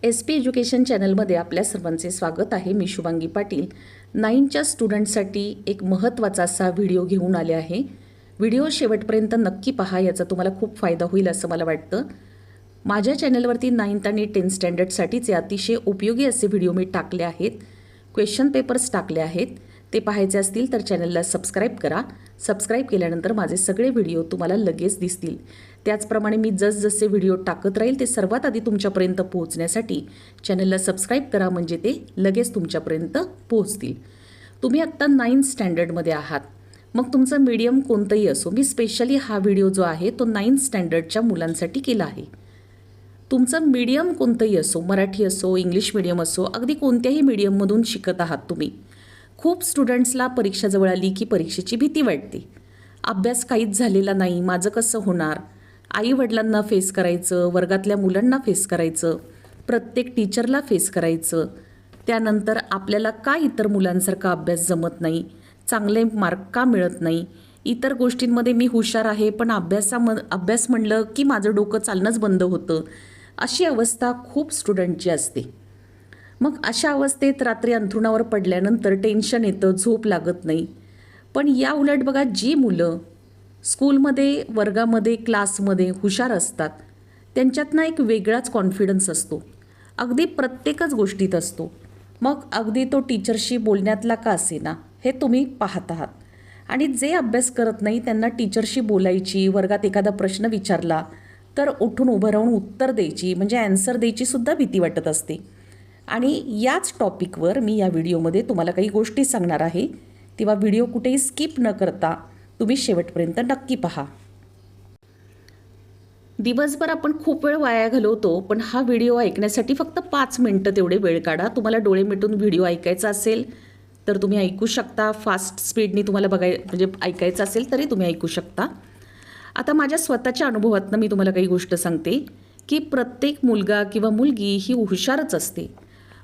SP education चॅनलमध्ये आपल्या सर्वांचे स्वागत आहे. मी शुभांगी पाटील 9च्या स्टुडंटसाठी एक महत्त्वाचा असा व्हिडिओ घेऊन आले आहे. व्हिडिओ शेवटपर्यंत नक्की पहा, याचा तुम्हाला खूप फायदा होईल असं मला वाटतं. माझ्या चॅनलवरती 9th आणि 10th स्टँडर्डसाठीचे अतिशय उपयोगी असे व्हिडिओ मी टाकले आहेत. क्वेश्चन पेपर्स टाकले आहेत. ते पाहायचे असतील तर चॅनलला सबस्क्राईब करा. सबस्क्राईब केल्यानंतर माझे सगळे व्हिडिओ तुम्हाला लगेच दिसतील. त्याचप्रमाणे मी जसजसे व्हिडिओ टाकत राहील ते सर्वात आधी तुमच्यापर्यंत पोहोचण्यासाठी चॅनलला सबस्क्राईब करा, म्हणजे ते लगेच तुमच्यापर्यंत पोहोचतील. तुम्ही आत्ता 9th स्टँडर्डमध्ये आहात, मग तुमचं मीडियम कोणतंही असो. मी स्पेशली हा व्हिडिओ जो आहे तो 9th स्टँडर्डच्या मुलांसाठी केला आहे. तुमचं मीडियम कोणतंही असो, मराठी असो, इंग्लिश मीडियम असो, अगदी कोणत्याही मीडियममधून शिकत आहात तुम्ही. खूप स्टुडंट्सला परीक्षा जवळ आली की परीक्षेची भीती वाटते. अभ्यास काहीच झालेला नाही, माझं कसं होणार. आईवडिलांना फेस करायचं, वर्गातल्या मुलांना फेस करायचं, प्रत्येक टीचरला फेस करायचं. त्यानंतर आपल्याला का इतर मुलांसारखा अभ्यास जमत नाही, चांगले मार्क का मिळत नाही, इतर गोष्टींमध्ये मी हुशार आहे पण अभ्यास म्हणलं की माझं डोकं चालणंच बंद होतं. अशी अवस्था खूप स्टुडंटची असते. मग अशा अवस्थेत रात्री अंथरुणावर पडल्यानंतर टेन्शन येतं, झोप लागत नाही. पण या उलट बघा, जी मुलं स्कूलमध्ये, वर्गामध्ये, क्लासमध्ये हुशार असतात त्यांच्यातनं एक वेगळाच कॉन्फिडन्स असतो, अगदी प्रत्येकच गोष्टीत असतो. मग अगदी तो टीचरशी बोलण्यातला का असेना हे तुम्ही पाहत आहात. आणि जे अभ्यास करत नाही त्यांना टीचरशी बोलायची, वर्गात एखादा प्रश्न विचारला तर उठून उभं राहून उत्तर द्यायची, म्हणजे ॲन्सर द्यायची सुद्धा भीती वाटत असते. आणि याच टॉपिकवर मी या व्हिडिओमध्ये तुम्हाला काही गोष्टी सांगणार आहे, तेव्हा व्हिडिओ कुठेही स्किप न करता तुम्ही शेवटपर्यंत नक्की पहा. दिवसभर आपण खूप वेळ वाया घालवतो, पण हा व्हिडिओ ऐकण्यासाठी फक्त 5 मिनिटं तेवढे वेळ काढा. तुम्हाला डोळे मिटून व्हिडिओ ऐकायचा असेल तर तुम्ही ऐकू शकता. फास्ट स्पीडनी तुम्हाला म्हणजे ऐकायचं असेल तरी तुम्ही ऐकू शकता. आता माझ्या स्वतःच्या अनुभवातनं मी तुम्हाला काही गोष्ट सांगते की प्रत्येक मुलगा किंवा मुलगी ही हुशारच असते.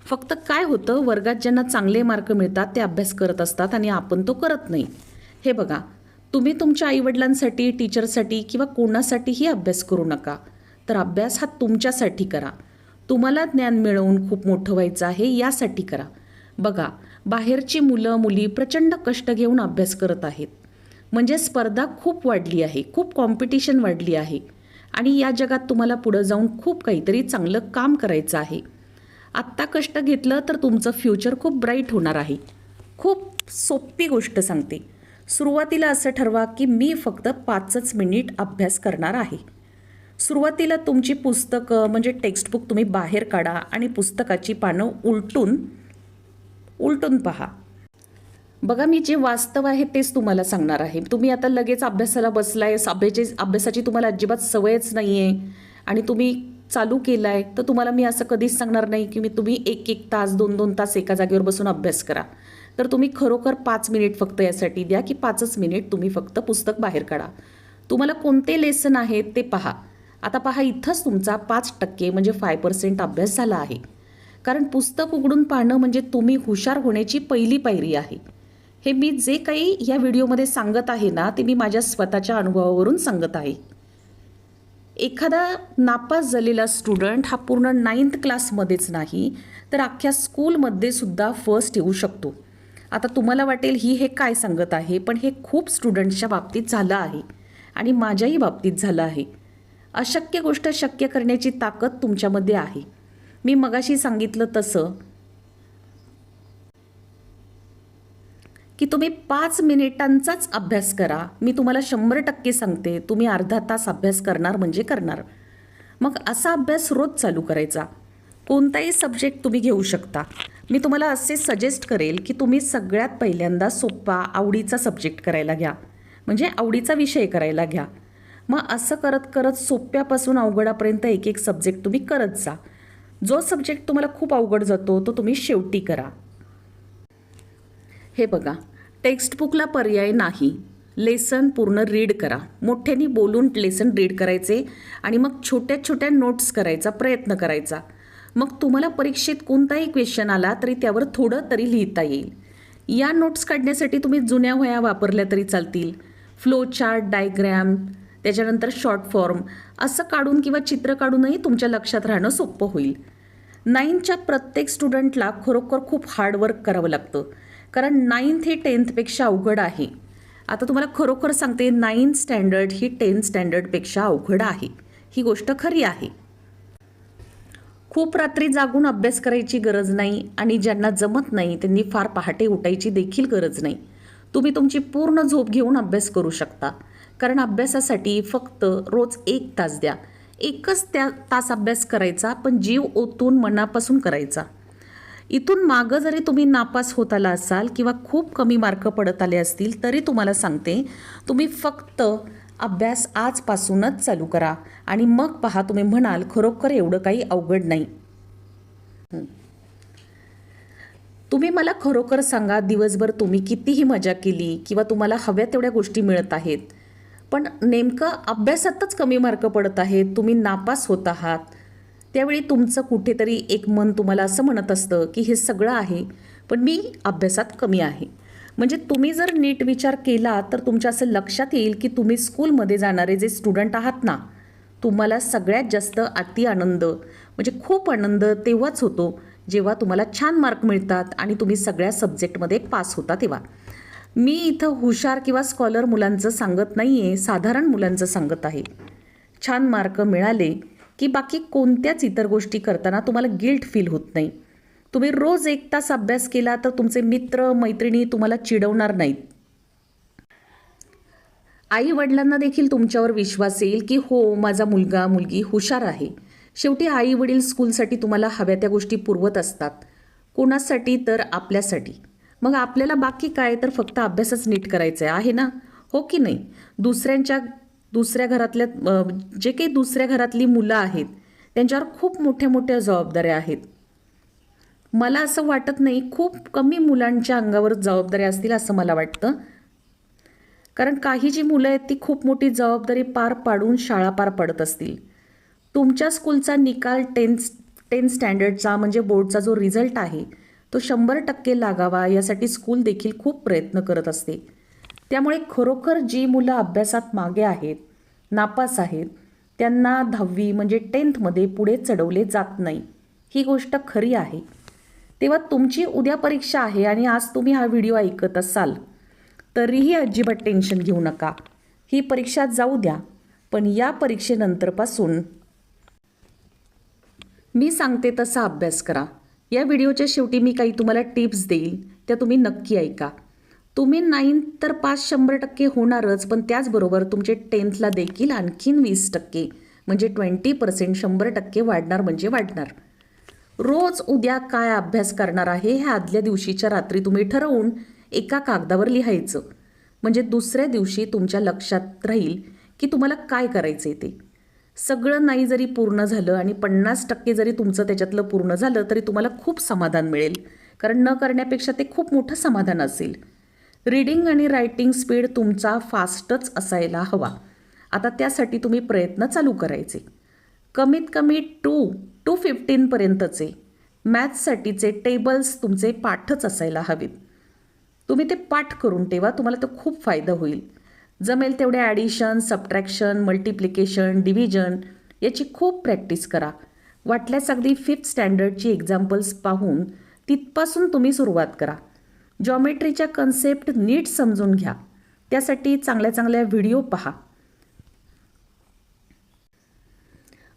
फक्त काय होतं, वर्गात ज्यांना चांगले मार्क मिळतात ते अभ्यास करत असतात आणि आपण तो करत नाही. हे बघा, तुम्ही तुमच्या आईवडिलांसाठी, टीचरसाठी किंवा कोणासाठीही अभ्यास करू नका, तर अभ्यास हा तुमच्यासाठी करा. तुम्हाला ज्ञान मिळवून खूप मोठं व्हायचं आहे यासाठी करा. बघा, बाहेरची मुलं मुली प्रचंड कष्ट घेऊन अभ्यास करत आहेत, म्हणजे स्पर्धा खूप वाढली आहे, खूप कॉम्पिटिशन वाढली आहे आणि या जगात तुम्हाला पुढं जाऊन खूप काहीतरी चांगलं काम करायचं आहे. आत्ता कष्ट घेतलं तर तुमचं फ्युचर खूप ब्राईट होणार आहे. खूप सोपी गोष्ट सांगते. सुरुवातीला असं ठरवा की मी फक्त 5च मिनिट अभ्यास करणार आहे. सुरुवातीला तुमची पुस्तकं म्हणजे टेक्स्टबुक तुम्ही बाहेर काढा आणि पुस्तकाची पानं उलटून पहा. बघा, मी जे वास्तव आहे तेच तुम्हाला सांगणार आहे. तुम्ही आता लगेच अभ्यासाला बसलाय, अभ्यासाची तुम्हाला अजिबात सवयच नाही आहे आणि तुम्ही चालू केला आहे, तर तुम्हाला मी असं कधीच सांगणार नाही की तुम्ही 1-1 तास 2-2 तास एका जागेवर बसून अभ्यास करा. तर तुम्ही खरोखर 5 मिनिट फक्त यासाठी द्या की 5च मिनिट तुम्ही फक्त पुस्तक बाहेर काढा. तुम्हाला कोणते लेसन आहेत ते पहा. आता पहा, इथंच तुमचा 5% म्हणजे 5% अभ्यास झाला आहे. कारण पुस्तक उघडून पाहणं म्हणजे तुम्ही हुशार होण्याची पहिली पायरी आहे. हे मी जे काही या व्हिडिओमध्ये सांगत आहे ना, ते मी माझ्या स्वतःच्या अनुभवावरून सांगत आहे. एखादा नापास झालेला स्टुडंट हा पूर्ण 9th क्लासमध्येच नाही तर अख्ख्या स्कूलमध्ये सुद्धा फर्स्ट येऊ शकतो. आता तुम्हाला वाटेल हे काय सांगत आहे, पण हे खूप स्टुडंट्सच्या बाबतीत झालं आहे आणि माझ्याही बाबतीत झालं आहे. अशक्य गोष्ट शक्य करण्याची ताकद तुमच्यामध्ये आहे. मी मगाशी सांगितलं तसं की तुम्ही 5 मिनिटांचाच अभ्यास करा. मी तुम्हाला 100% सांगते, तुम्ही अर्धा तास अभ्यास करणार म्हणजे करणार. मग असा अभ्यास रोज चालू करायचा. कोणताही सब्जेक्ट तुम्ही घेऊ शकता. मी तुम्हाला असे सजेस्ट करेल की तुम्ही सगळ्यात पहिल्यांदा सोपा, आवडीचा सब्जेक्ट करायला घ्या, म्हणजे आवडीचा विषय करायला घ्या. मग असं करत करत सोप्यापासून अवघडापर्यंत एक सब्जेक्ट तुम्ही करत जा. जो सब्जेक्ट तुम्हाला खूप अवघड जातो तो तुम्ही शेवटी करा. हे बघा, टेक्स्टबुकला पर्याय नाही. लेसन पूर्ण रीड करा. मोठ्याने बोलून लेसन रीड करायचे आणि मग छोट्या छोट्या नोट्स करायचा प्रयत्न करायचा. मग तुम्हाला परीक्षेत कोणताही क्वेश्चन आला तरी त्यावर थोडं तरी लिहिता येईल. या नोट्स काढण्यासाठी तुम्ही जुन्या वह्या वापरल्या तरी चालतील. फ्लो चार्ट, डायग्रॅम, त्याच्यानंतर शॉर्ट फॉर्म असं काढून किंवा चित्र काढूनही तुमच्या लक्षात राहणं सोपं होईल. 9च्या प्रत्येक स्टुडंटला खरोखर खूप हार्डवर्क करावं लागतं, कारण 9th ही 10thपेक्षा अवघड आहे. आता तुम्हाला खरोखर सांगते, 9th स्टँडर्ड ही 10th स्टँडर्डपेक्षा अवघड आहे. ही गोष्ट खरी आहे. खूप रात्री जागून अभ्यास करायची गरज नाही आणि ज्यांना जमत नाही त्यांनी फार पहाटे उठायची देखील गरज नाही. तुम्ही तुमची पूर्ण झोप घेऊन अभ्यास करू शकता, कारण अभ्यासासाठी फक्त रोज 1 तास द्या. एकच तास अभ्यास करायचा, पण जीव ओतून मनापासून करायचा. इथून मागं जरी तुम्ही नापास होत आला असाल किंवा खूप कमी मार्क पडत आले असतील, तरी तुम्हाला सांगते, तुम्ही फक्त अभ्यास आजपासूनच चालू करा आणि मग पहा, तुम्ही म्हणाल खरोखर एवढं काही अवघड नाही. तुम्ही मला खरोखर सांगा, दिवसभर तुम्ही कितीही मजा केली किंवा तुम्हाला हव्या तेवढ्या गोष्टी मिळत आहेत, पण नेमकं अभ्यासातच कमी मार्क पडत आहेत, तुम्ही नापास होत आहात, त्यावेळी तुमचं कुठेतरी एक मन तुम्हाला असं म्हणत असतं की हे सगळं आहे, पण मी अभ्यासात कमी आहे. म्हणजे तुम्ही जर नीट विचार केला तर तुमच्या असं लक्षात येईल की तुम्ही स्कूलमध्ये जाणारे जे स्टुडंट आहात ना, तुम्हाला सगळ्यात जास्त अति आनंद म्हणजे खूप आनंद तेव्हाच होतो जेव्हा तुम्हाला छान मार्क मिळतात आणि तुम्ही सगळ्या सब्जेक्टमध्ये पास होता तेव्हा. मी इथं हुशार किंवा स्कॉलर मुलांचं सांगत नाही आहे, साधारण मुलांचं सांगत आहे. छान मार्क मिळाले की बाकी कोणत्याच इतर गोष्टी करताना तुम्हाला गिल्ट फील होत नाही. तुम्ही रोज 1 तास अभ्यास केला तर तुमचे मित्र मैत्रिणी तुम्हाला चिडवणार नाहीत. आई वडिलांना देखील तुमच्यावर विश्वास येईल की हो, माझा मुलगा मुलगी हुशार आहे. शेवटी आई वडील स्कूलसाठी तुम्हाला हव्या त्या गोष्टी पुरवत असतात. कोणासाठी तर आपल्यासाठी. मग आपल्याला बाकी काय, तर फक्त अभ्यासच नीट करायचा आहे ना, हो की नाही? दुसऱ्या घरातल्या जे काही दुसऱ्या घरातली मुलं आहेत त्यांच्यावर खूप मोठ्या मोठ्या जबाबदाऱ्या आहेत. मला असं वाटत नाही खूप कमी मुलांच्या अंगावर जबाबदाऱ्या असतील असं मला वाटतं, कारण काही जी मुलं आहेत ती खूप मोठी जबाबदारी पार पाडून शाळा पार पाडत असतील. तुमच्या स्कूलचा निकाल 10th स्टँडर्डचा म्हणजे बोर्डचा जो रिझल्ट आहे तो 100% लागावा यासाठी स्कूल देखील खूप प्रयत्न करत असते. त्यामुळे खरोखर जी मुलं अभ्यासात मागे आहेत, नापास आहेत, त्यांना 10वी म्हणजे 10thमध्ये पुढे चढवले जात नाही. ही गोष्ट खरी आहे. तेव्हा तुमची उद्या परीक्षा आहे आणि आज तुम्ही हा व्हिडिओ ऐकत असाल तरीही अजिबात टेन्शन घेऊ नका. ही परीक्षा जाऊ द्या, पण या परीक्षेनंतरपासून मी सांगते तसा अभ्यास करा. या व्हिडिओच्या शेवटी मी काही तुम्हाला टिप्स देईल, त्या तुम्ही नक्की ऐका. तुम्ही 9th तर पास 100% होणारच, पण त्याचबरोबर तुमचे 10thला देखील आणखीन 20% म्हणजे 20% 100% वाढणार म्हणजे वाढणार. रोज उद्या काय अभ्यास करणार आहे हे आदल्या दिवशीच्या रात्री तुम्ही ठरवून एका कागदावर लिहायचं. म्हणजे दुसऱ्या दिवशी तुमच्या लक्षात राहील की तुम्हाला काय करायचं आहे ते. सगळं नाही जरी पूर्ण झालं आणि 50% जरी तुमचं त्याच्यातलं पूर्ण झालं तरी तुम्हाला खूप समाधान मिळेल, कारण न करण्यापेक्षा ते खूप मोठं समाधान असेल. रीडिंग आणि रायटिंग स्पीड तुमचा फास्टच असायला हवा. आता त्यासाठी तुम्ही प्रयत्न चालू करायचे. कमीत कमी 2 to 15पर्यंतचे मॅथ्ससाठीचे टेबल्स तुमचे पाठच असायला हवेत. तुम्ही ते पाठ करून ठेवा, तुम्हाला तो खूप फायदा होईल. जमेल तेवढे ॲडिशन, सबट्रॅक्शन, मल्टिप्लिकेशन, डिव्हिजन याची खूप प्रॅक्टिस करा. वाटल्यास अगदी 5th स्टँडर्डची एक्झाम्पल्स पाहून तिथपासून तुम्ही सुरुवात करा. जॉमेट्रीच्या कन्सेप्ट नीट समजून घ्या. त्यासाठी चांगल्या चांगल्या व्हिडिओ पहा.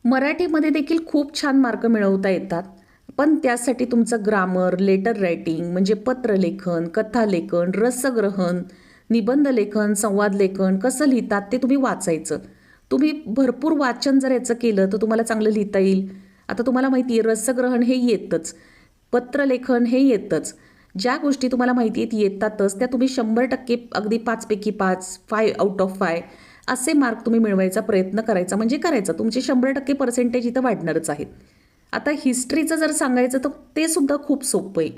मराठीमध्ये देखील खूप छान मार्क मिळवता येतात, पण त्यासाठी तुमचं ग्रामर, लेटर रायटिंग म्हणजे पत्रलेखन, कथालेखन, रसग्रहण, निबंध लेखन, संवाद लेखन कसं लिहितात ते तुम्ही वाचायचं. तुम्ही भरपूर वाचन जर याचं केलं तर तुम्हाला चांगलं लिहिता येईल. आता तुम्हाला माहिती आहे रसग्रहण हे येतच, पत्रलेखन हे येतच. ज्या गोष्टी तुम्हाला माहिती आहेत येतातच त्या तुम्ही 100% अगदी 5 पैकी 5, 5 out of 5 असे मार्क तुम्ही मिळवायचा प्रयत्न करायचा, म्हणजे करायचा. तुमचे 100% पर्सेंटेज इथं वाढणारच आहेत. आता हिस्ट्रीचं जर सांगायचं तर ते सुद्धा खूप सोपं आहे.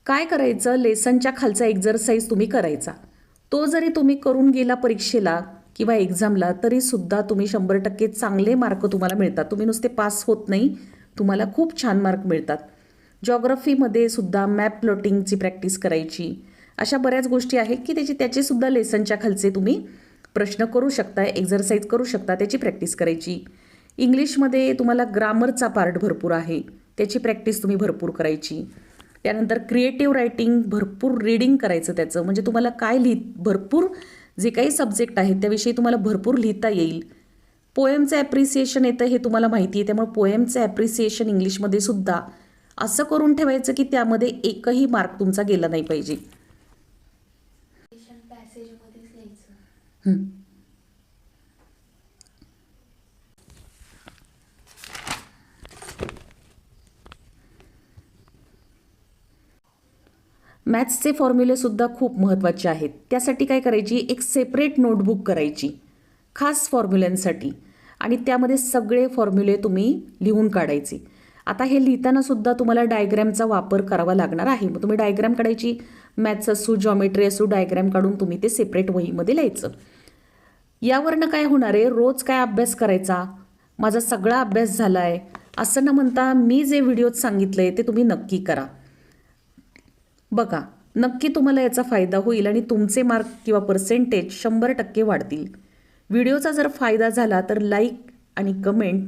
काय करायचं, लेसनच्या खालचा एक्झरसाईज तुम्ही करायचा. तो जरी तुम्ही करून गेला परीक्षेला किंवा एक्झामला तरीसुद्धा तुम्ही 100% चांगले मार्क तुम्हाला मिळतात. तुम्ही नुसते पास होत नाही, तुम्हाला खूप छान मार्क मिळतात. जॉग्रफीमध्ये सुद्धा मॅप प्लॉटिंगची प्रॅक्टिस करायची. अशा बऱ्याच गोष्टी आहेत की त्याचे सुद्धा लेसनच्या खालचे तुम्ही प्रश्न करू शकता, एक्झरसाईज करू शकता, त्याची प्रॅक्टिस करायची. इंग्लिशमध्ये तुम्हाला ग्रामरचा पार्ट भरपूर आहे, त्याची प्रॅक्टिस तुम्ही भरपूर करायची. त्यानंतर क्रिएटिव्ह रायटिंग, भरपूर रीडिंग करायचं त्याचं, म्हणजे तुम्हाला काय भरपूर जे काही सब्जेक्ट आहेत त्याविषयी तुम्हाला भरपूर लिहिता येईल. पोएमचं ॲप्रिसिएशन येतं हे तुम्हाला माहिती आहे, त्यामुळे पोएमचं ॲप्रिसिएशन इंग्लिशमध्ये सुद्धा असं करून ठेवायचं की त्यामध्ये एकही मार्क तुमचा गेला नाही पाहिजे. मॅथ्सचे फॉर्म्युलेसुद्धा खूप महत्त्वाचे आहेत. त्यासाठी काय करायची, एक सेपरेट नोटबुक करायची खास फॉर्म्युल्यांसाठी आणि त्यामध्ये सगळे फॉर्म्युले तुम्ही लिहून काढायचे. आता हे लिहितानासुद्धा तुम्हाला डायग्रॅमचा वापर करावा लागणार आहे. मग तुम्ही डायग्रॅम काढायची, मॅथ्स असू, जॉमेट्री असू, डायग्रॅम काढून तुम्ही ते सेपरेट वहीमध्ये लिहायचं. यावरनं काय होणार आहे, रोज काय अभ्यास करायचा, माझा सगळा अभ्यास झाला आहे असं न म्हणता मी जे व्हिडिओत सांगितलं आहे ते तुम्ही नक्की करा. बघा, नक्की तुम्हाला याचा फायदा होईल आणि तुमचे मार्क किंवा पर्सेंटेज 100% वाढतील. व्हिडिओचा जर फायदा झाला तर लाईक आणि कमेंट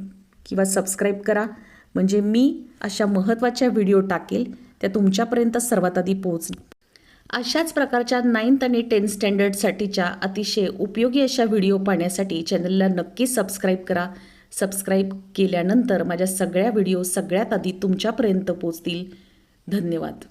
किंवा सबस्क्राईब करा, म्हणजे मी अशा महत्त्वाच्या व्हिडिओ टाकेल त्या तुमच्यापर्यंत सर्वात आधी पोहोचेल. अशाच प्रकारच्या 9th आणि 10th स्टँडर्डसाठीच्या अतिशय उपयोगी अशा व्हिडिओ पाहण्यासाठी चॅनलला नक्की सबस्क्राईब करा. सबस्क्राईब केल्यानंतर माझ्या सगळ्या व्हिडिओ सगळ्यात आधी तुमच्यापर्यंत पोहोचतील. धन्यवाद.